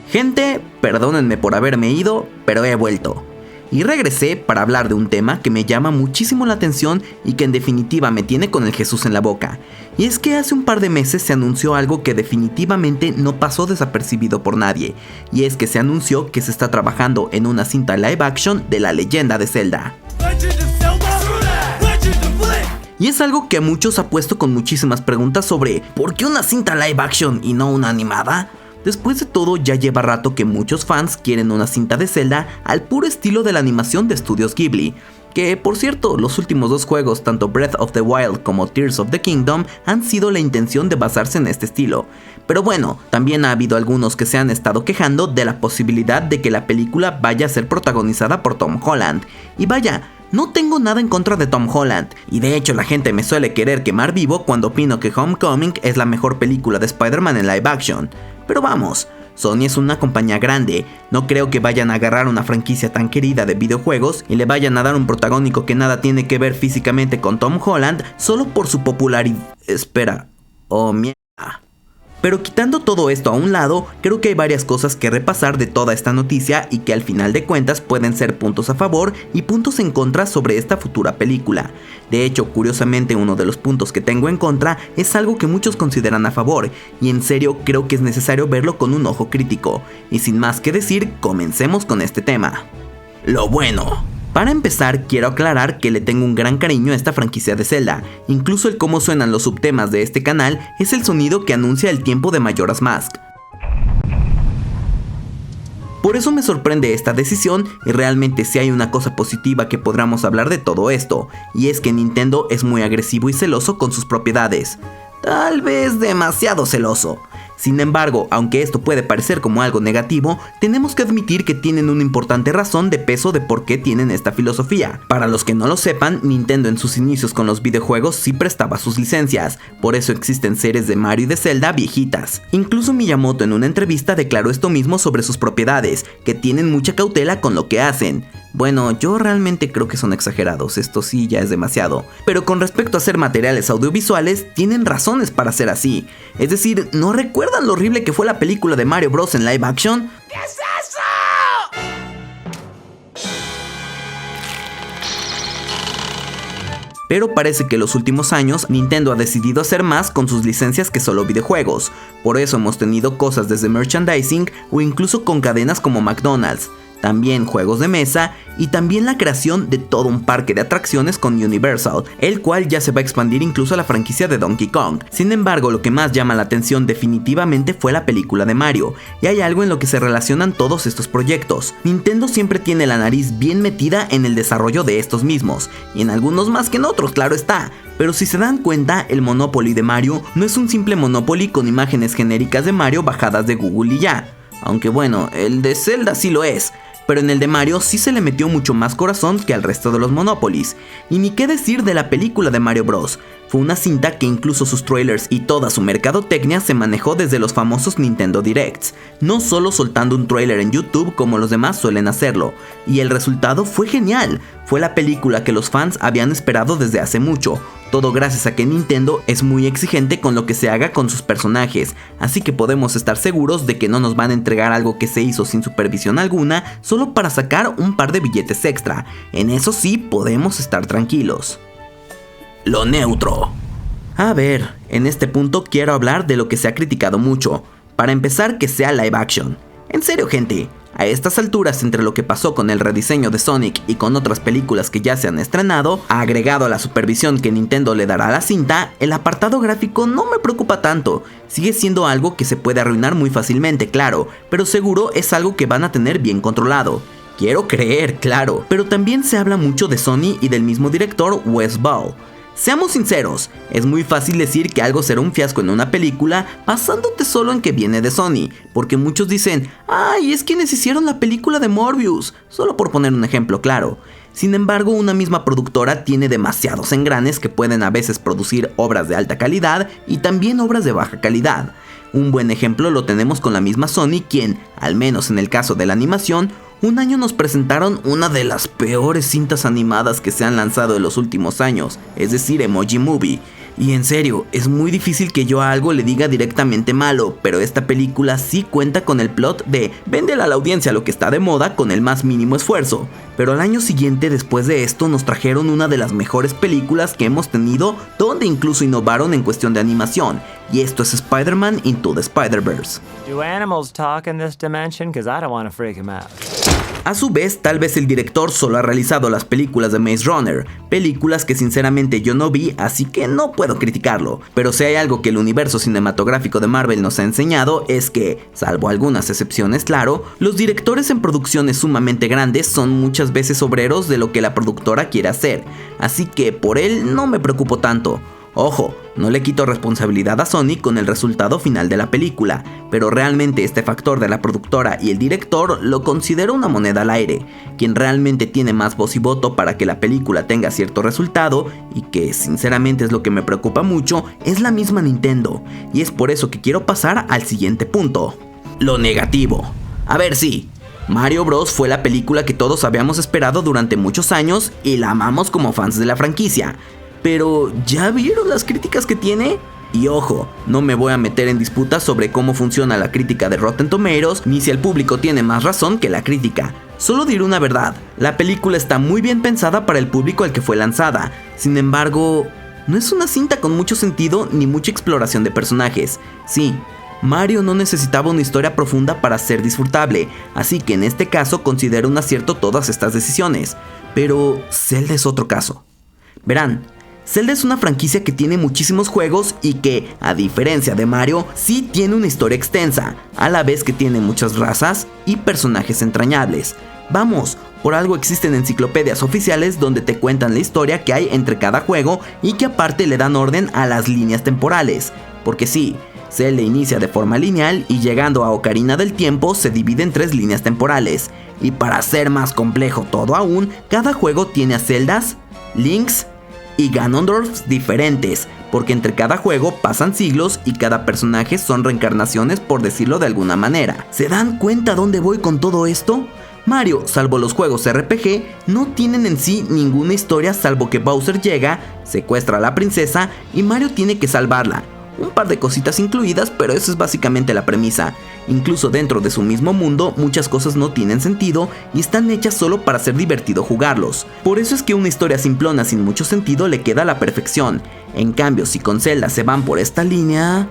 Gente, perdónenme por haberme ido, pero he vuelto. Y regresé para hablar de un tema que me llama muchísimo la atención y que en definitiva me tiene con el Jesús en la boca. Y es que hace un par de meses se anunció algo que definitivamente no pasó desapercibido por nadie. Y es que se anunció que se está trabajando en una cinta live action de La Leyenda de Zelda. Y es algo que a muchos ha puesto con muchísimas preguntas sobre ¿por qué una cinta live action y no una animada? Después de todo, ya lleva rato que muchos fans quieren una cinta de Zelda al puro estilo de la animación de Estudios Ghibli, que por cierto, los últimos dos juegos, tanto Breath of the Wild como Tears of the Kingdom, han sido la intención de basarse en este estilo. Pero bueno, también ha habido algunos que se han estado quejando de la posibilidad de que la película vaya a ser protagonizada por Tom Holland. Y vaya, no tengo nada en contra de Tom Holland, y de hecho la gente me suele querer quemar vivo cuando opino que Homecoming es la mejor película de Spider-Man en live action. Pero vamos, Sony es una compañía grande, no creo que vayan a agarrar una franquicia tan querida de videojuegos y le vayan a dar un protagónico que nada tiene que ver físicamente con Tom Holland solo por su popularidad. Espera, oh mierda. Pero quitando todo esto a un lado, creo que hay varias cosas que repasar de toda esta noticia y que al final de cuentas pueden ser puntos a favor y puntos en contra sobre esta futura película. De hecho, curiosamente uno de los puntos que tengo en contra es algo que muchos consideran a favor, y en serio creo que es necesario verlo con un ojo crítico. Y sin más que decir, comencemos con este tema. Lo bueno. Para empezar, quiero aclarar que le tengo un gran cariño a esta franquicia de Zelda. Incluso el cómo suenan los subtemas de este canal es el sonido que anuncia el tiempo de Majora's Mask. Por eso me sorprende esta decisión, y realmente si hay una cosa positiva que podamos hablar de todo esto, y es que Nintendo es muy agresivo y celoso con sus propiedades. Tal vez demasiado celoso. Sin embargo, aunque esto puede parecer como algo negativo, tenemos que admitir que tienen una importante razón de peso de por qué tienen esta filosofía. Para los que no lo sepan, Nintendo en sus inicios con los videojuegos sí prestaba sus licencias, por eso existen series de Mario y de Zelda viejitas. Incluso Miyamoto en una entrevista declaró esto mismo sobre sus propiedades, que tienen mucha cautela con lo que hacen. Bueno, yo realmente creo que son exagerados, esto sí ya es demasiado. Pero con respecto a hacer materiales audiovisuales, tienen razones para ser así. Es decir, ¿no recuerdan lo horrible que fue la película de Mario Bros en live action? ¿Qué es eso? Pero parece que en los últimos años Nintendo ha decidido hacer más con sus licencias que solo videojuegos. Por eso hemos tenido cosas desde merchandising o incluso con cadenas como McDonald's. También juegos de mesa y también la creación de todo un parque de atracciones con Universal, el cual ya se va a expandir incluso a la franquicia de Donkey Kong. Sin embargo, lo que más llama la atención definitivamente fue la película de Mario, y hay algo en lo que se relacionan todos estos proyectos. Nintendo siempre tiene la nariz bien metida en el desarrollo de estos mismos, y en algunos más que en otros, claro está. Pero si se dan cuenta, el Monopoly de Mario no es un simple Monopoly con imágenes genéricas de Mario bajadas de Google y ya. Aunque bueno, el de Zelda sí lo es. Pero en el de Mario sí se le metió mucho más corazón que al resto de los Monopolies. Y ni qué decir de la película de Mario Bros. Fue una cinta que incluso sus trailers y toda su mercadotecnia se manejó desde los famosos Nintendo Directs, no solo soltando un trailer en YouTube como los demás suelen hacerlo. Y el resultado fue genial, fue la película que los fans habían esperado desde hace mucho. Todo gracias a que Nintendo es muy exigente con lo que se haga con sus personajes, así que podemos estar seguros de que no nos van a entregar algo que se hizo sin supervisión alguna solo para sacar un par de billetes extra. En eso sí podemos estar tranquilos. Lo neutro. A ver, en este punto quiero hablar de lo que se ha criticado mucho. Para empezar, que sea live action. En serio, gente. A estas alturas, entre lo que pasó con el rediseño de Sonic y con otras películas que ya se han estrenado, agregado a la supervisión que Nintendo le dará a la cinta, el apartado gráfico no me preocupa tanto. Sigue siendo algo que se puede arruinar muy fácilmente, claro, pero seguro es algo que van a tener bien controlado. Quiero creer, claro, pero también se habla mucho de Sony y del mismo director Wes Ball. Seamos sinceros, es muy fácil decir que algo será un fiasco en una película basándote solo en que viene de Sony, porque muchos dicen, ¡ay, es quienes hicieron la película de Morbius!, solo por poner un ejemplo claro. Sin embargo, una misma productora tiene demasiados engranes que pueden a veces producir obras de alta calidad y también obras de baja calidad. Un buen ejemplo lo tenemos con la misma Sony, quien, al menos en el caso de la animación, un año nos presentaron una de las peores cintas animadas que se han lanzado en los últimos años, es decir, Emoji Movie. Y en serio, es muy difícil que yo a algo le diga directamente malo, pero esta película sí cuenta con el plot de véndele a la audiencia lo que está de moda con el más mínimo esfuerzo. Pero al año siguiente, después de esto, nos trajeron una de las mejores películas que hemos tenido, donde incluso innovaron en cuestión de animación, y esto es Spider-Man Into the Spider-Verse. Do animals talk in this dimension? 'Cause I don't want to freak them out. A su vez, tal vez el director solo ha realizado las películas de Maze Runner, películas que sinceramente yo no vi, así que no puedo criticarlo. Pero si hay algo que el universo cinematográfico de Marvel nos ha enseñado es que, salvo algunas excepciones claro, los directores en producciones sumamente grandes son muchas veces obreros de lo que la productora quiere hacer, así que por él no me preocupo tanto. Ojo, no le quito responsabilidad a Sony con el resultado final de la película, pero realmente este factor de la productora y el director lo considero una moneda al aire. Quien realmente tiene más voz y voto para que la película tenga cierto resultado, y que sinceramente es lo que me preocupa mucho, es la misma Nintendo, y es por eso que quiero pasar al siguiente punto. Lo negativo. A ver, sí, Mario Bros fue la película que todos habíamos esperado durante muchos años y la amamos como fans de la franquicia. Pero, ¿ya vieron las críticas que tiene? Y ojo, no me voy a meter en disputas sobre cómo funciona la crítica de Rotten Tomatoes, ni si el público tiene más razón que la crítica. Solo diré una verdad, la película está muy bien pensada para el público al que fue lanzada. Sin embargo, no es una cinta con mucho sentido ni mucha exploración de personajes. Sí, Mario no necesitaba una historia profunda para ser disfrutable, así que en este caso considero un acierto todas estas decisiones. Pero Zelda es otro caso. Verán, Zelda es una franquicia que tiene muchísimos juegos y que, a diferencia de Mario, sí tiene una historia extensa, a la vez que tiene muchas razas y personajes entrañables. Vamos, por algo existen enciclopedias oficiales donde te cuentan la historia que hay entre cada juego y que aparte le dan orden a las líneas temporales. Porque sí, Zelda inicia de forma lineal y llegando a Ocarina del Tiempo se divide en 3 líneas temporales. Y para hacer más complejo todo aún, cada juego tiene a Zeldas, Links y Ganondorfs diferentes, porque entre cada juego pasan siglos y cada personaje son reencarnaciones, por decirlo de alguna manera. ¿Se dan cuenta dónde voy con todo esto? Mario, salvo los juegos RPG, no tienen en sí ninguna historia salvo que Bowser llega, secuestra a la princesa y Mario tiene que salvarla. Un par de cositas incluidas, pero eso es básicamente la premisa. Incluso dentro de su mismo mundo, muchas cosas no tienen sentido y están hechas solo para ser divertido jugarlos. Por eso es que una historia simplona sin mucho sentido le queda a la perfección. En cambio, si con Zelda se van por esta línea...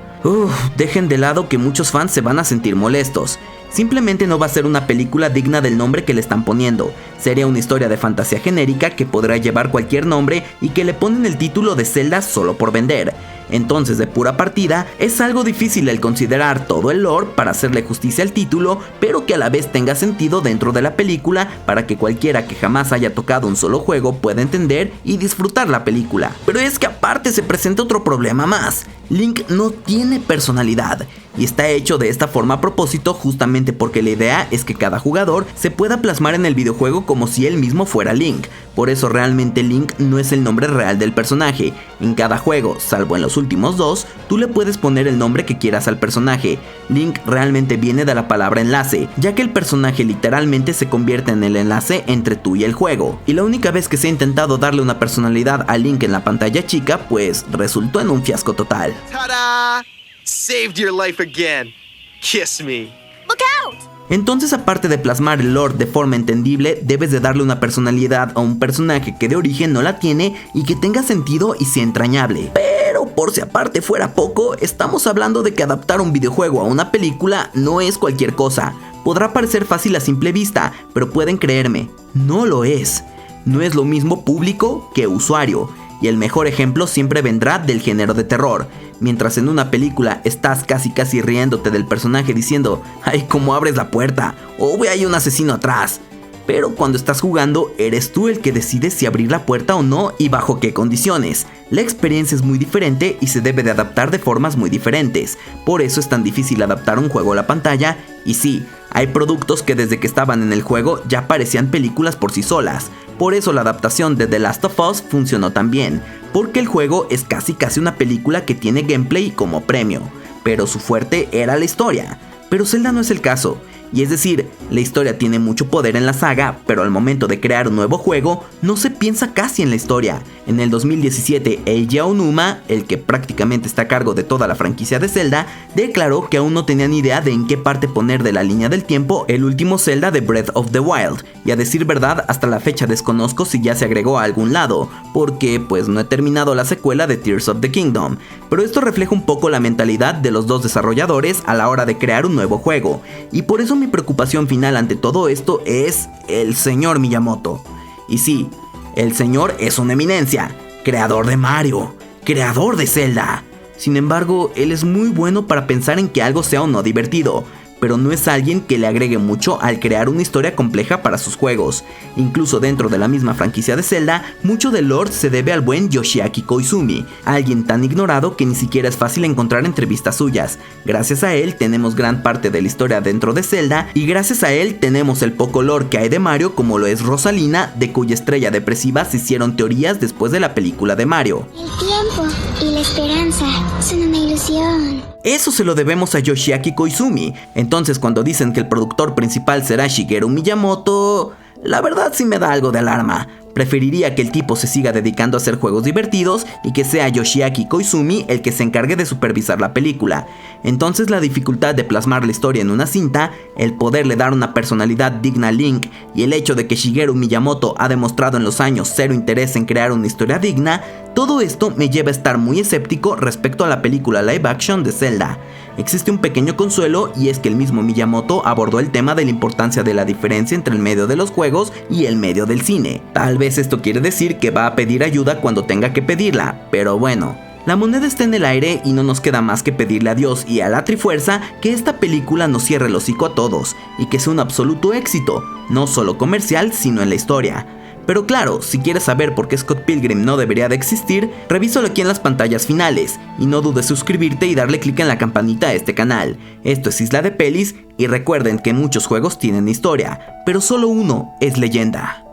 dejen de lado que muchos fans se van a sentir molestos. Simplemente no va a ser una película digna del nombre que le están poniendo. Sería una historia de fantasía genérica que podrá llevar cualquier nombre y que le ponen el título de Zelda solo por vender. Entonces, de pura partida, es algo difícil el considerar todo el lore para hacerle justicia al título, pero que a la vez tenga sentido dentro de la película para que cualquiera que jamás haya tocado un solo juego pueda entender y disfrutar la película. Pero es que aparte se presenta otro problema más. Link no tiene personalidad y está hecho de esta forma a propósito justamente porque la idea es que cada jugador se pueda plasmar en el videojuego como si él mismo fuera Link. Por eso realmente Link no es el nombre real del personaje. En cada juego, salvo en los últimos 2, tú le puedes poner el nombre que quieras al personaje. Link realmente viene de la palabra enlace, ya que el personaje literalmente se convierte en el enlace entre tú y el juego. Y la única vez que se ha intentado darle una personalidad a Link en la pantalla chica, pues resultó en un fiasco total. ¡Tada! Saved your life again. Kiss me. Look out! Entonces, aparte de plasmar el lore de forma entendible, debes de darle una personalidad a un personaje que de origen no la tiene y que tenga sentido y sea entrañable. Pero por si aparte fuera poco, estamos hablando de que adaptar un videojuego a una película no es cualquier cosa. Podrá parecer fácil a simple vista, pero pueden creerme, no lo es. No es lo mismo público que usuario. Y el mejor ejemplo siempre vendrá del género de terror. Mientras en una película estás casi riéndote del personaje diciendo ¡ay, cómo abres la puerta! O ve, hay un asesino atrás. Pero cuando estás jugando, eres tú el que decide si abrir la puerta o no y bajo qué condiciones. La experiencia es muy diferente y se debe de adaptar de formas muy diferentes. Por eso es tan difícil adaptar un juego a la pantalla. Y sí, hay productos que desde que estaban en el juego ya parecían películas por sí solas. Por eso la adaptación de The Last of Us funcionó tan bien, porque el juego es casi una película que tiene gameplay como premio, pero su fuerte era la historia. Pero Zelda no es el caso, Y es decir, la historia tiene mucho poder en la saga, pero al momento de crear un nuevo juego, no se piensa casi en la historia. En el 2017, Eiji Aonuma, el que prácticamente está a cargo de toda la franquicia de Zelda, declaró que aún no tenían idea de en qué parte poner de la línea del tiempo el último Zelda de Breath of the Wild, y a decir verdad, hasta la fecha desconozco si ya se agregó a algún lado, porque pues no he terminado la secuela de Tears of the Kingdom, pero esto refleja un poco la mentalidad de los dos desarrolladores a la hora de crear un nuevo juego, y por eso mi preocupación final ante todo esto es el señor Miyamoto. Y sí, el señor es una eminencia, creador de Mario, creador de Zelda. Sin embargo, él es muy bueno para pensar en que algo sea o no divertido, pero no es alguien que le agregue mucho al crear una historia compleja para sus juegos. Incluso dentro de la misma franquicia de Zelda, mucho del lore se debe al buen Yoshiaki Koizumi, alguien tan ignorado que ni siquiera es fácil encontrar entrevistas suyas. Gracias a él tenemos gran parte de la historia dentro de Zelda, y gracias a él tenemos el poco lore que hay de Mario, como lo es Rosalina, de cuya estrella depresiva se hicieron teorías después de la película de Mario. El tiempo y la esperanza son una ilusión. Eso se lo debemos a Yoshiaki Koizumi. Entonces, cuando dicen que el productor principal será Shigeru Miyamoto, la verdad sí me da algo de alarma. Preferiría que el tipo se siga dedicando a hacer juegos divertidos y que sea Yoshiaki Koizumi el que se encargue de supervisar la película. Entonces la dificultad de plasmar la historia en una cinta, el poderle dar una personalidad digna a Link y el hecho de que Shigeru Miyamoto ha demostrado en los años cero interés en crear una historia digna, todo esto me lleva a estar muy escéptico respecto a la película live action de Zelda. Existe un pequeño consuelo, y es que el mismo Miyamoto abordó el tema de la importancia de la diferencia entre el medio de los juegos y el medio del cine. Tal vez esto quiere decir que va a pedir ayuda cuando tenga que pedirla, pero bueno. La moneda está en el aire y no nos queda más que pedirle a Dios y a la Trifuerza que esta película nos cierre el hocico a todos y que sea un absoluto éxito, no solo comercial sino en la historia. Pero claro, si quieres saber por qué Scott Pilgrim no debería de existir, revísalo aquí en las pantallas finales, y no dudes suscribirte y darle clic en la campanita a este canal. Esto es Isla de Pelis, y recuerden que muchos juegos tienen historia, pero solo uno es leyenda.